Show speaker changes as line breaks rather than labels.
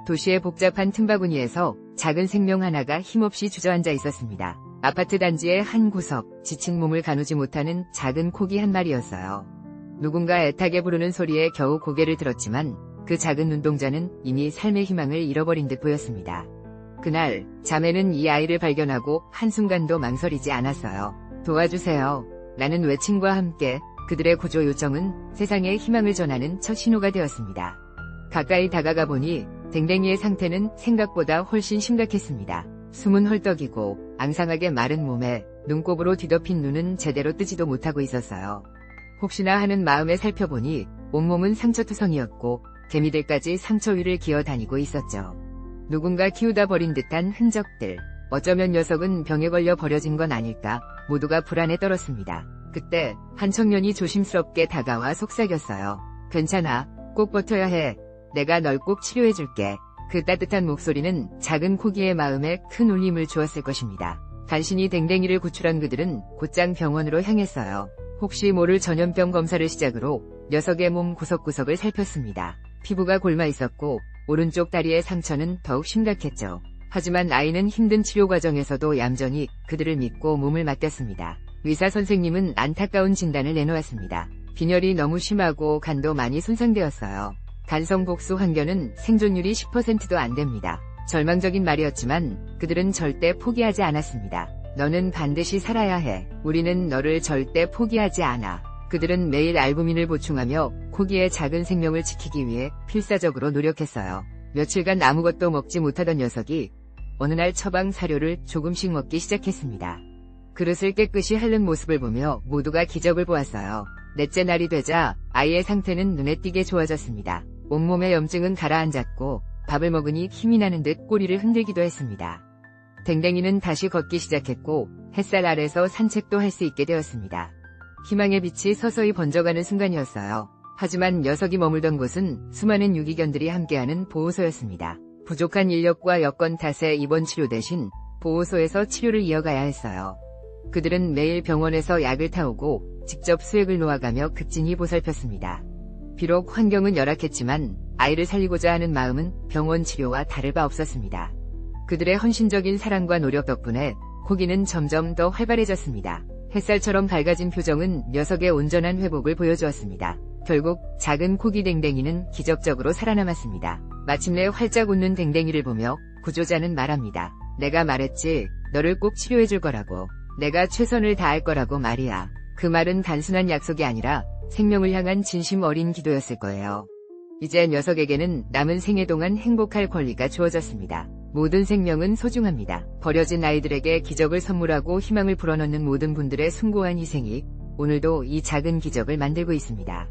도시의 복잡한 틈바구니에서 작은 생명 하나가 힘없이 주저앉아 있었습니다. 아파트 단지의 한 구석, 지친 몸을 가누지 못하는 작은 코기 한 마리였어요. 누군가 애타게 부르는 소리에 겨우 고개를 들었지만 그 작은 눈동자는 이미 삶의 희망을 잃어버린 듯 보였습니다. 그날 자매는 이 아이를 발견하고 한순간도 망설이지 않았어요. 도와주세요. 라는 외침과 함께 그들의 구조 요청은 세상에 희망을 전하는 첫 신호가 되었습니다. 가까이 다가가 보니 댕댕이의 상태는 생각보다 훨씬 심각했습니다. 숨은 헐떡이고 앙상하게 마른 몸에 눈곱으로 뒤덮인 눈은 제대로 뜨지도 못하고 있었어요. 혹시나 하는 마음에 살펴보니 온몸은 상처투성이었고 개미들까지 상처 위를 기어다니고 있었죠. 누군가 키우다 버린 듯한 흔적들. 어쩌면 녀석은 병에 걸려 버려진 건 아닐까 모두가 불안에 떨었습니다. 그때 한 청년이 조심스럽게 다가와 속삭였어요. 괜찮아. 꼭 버텨야 해. 내가 널 꼭 치료해줄게. 그 따뜻한 목소리는 작은 코기의 마음에 큰 울림을 주었을 것입니다. 간신히 댕댕이를 구출한 그들은 곧장 병원으로 향했어요. 혹시 모를 전염병 검사를 시작으로 녀석의 몸 구석구석을 살폈습니다. 피부가 골마 있었고 오른쪽 다리의 상처는 더욱 심각했죠. 하지만 아이는 힘든 치료 과정에서도 얌전히 그들을 믿고 몸을 맡겼습니다. 의사 선생님은 안타까운 진단을 내놓았습니다. 빈혈이 너무 심하고 간도 많이 손상되었어요. 간성 복수 환경은 생존율이 10%도 안 됩니다. 절망적인 말이었지만 그들은 절대 포기하지 않았습니다. 너는 반드시 살아야 해. 우리는 너를 절대 포기하지 않아. 그들은 매일 알부민을 보충하며 코기의 작은 생명을 지키기 위해 필사적으로 노력했어요. 며칠간 아무것도 먹지 못하던 녀석이 어느 날 처방 사료를 조금씩 먹기 시작했습니다. 그릇을 깨끗이 핥는 모습을 보며 모두가 기적을 보았어요. 넷째 날이 되자 아이의 상태는 눈에 띄게 좋아졌습니다. 온몸의 염증은 가라앉았고 밥을 먹으니 힘이 나는 듯 꼬리를 흔들기도 했습니다. 댕댕이는 다시 걷기 시작했고 햇살 아래서 산책도 할 수 있게 되었습니다. 희망의 빛이 서서히 번져가는 순간이었어요. 하지만 녀석이 머물던 곳은 수많은 유기견들이 함께하는 보호소였습니다. 부족한 인력과 여건 탓에 입원 치료 대신 보호소에서 치료를 이어가야 했어요. 그들은 매일 병원에서 약을 타오고 직접 수액을 놓아가며 극진히 보살폈습니다. 비록 환경은 열악했지만 아이를 살리고자 하는 마음은 병원 치료와 다를 바 없었습니다. 그들의 헌신적인 사랑과 노력 덕분에 코기는 점점 더 활발해졌습니다. 햇살처럼 밝아진 표정은 녀석의 온전한 회복을 보여주었습니다. 결국 작은 코기 댕댕이는 기적적으로 살아남았습니다. 마침내 활짝 웃는 댕댕이를 보며 구조자는 말합니다. 내가 말했지, 너를 꼭 치료해줄 거라고. 내가 최선을 다할 거라고 말이야. 그 말은 단순한 약속이 아니라 생명을 향한 진심 어린 기도였을 거예요. 이제 녀석에게는 남은 생애 동안 행복할 권리가 주어졌습니다. 모든 생명은 소중합니다. 버려진 아이들에게 기적을 선물하고 희망을 불어넣는 모든 분들의 숭고한 희생이 오늘도 이 작은 기적을 만들고 있습니다.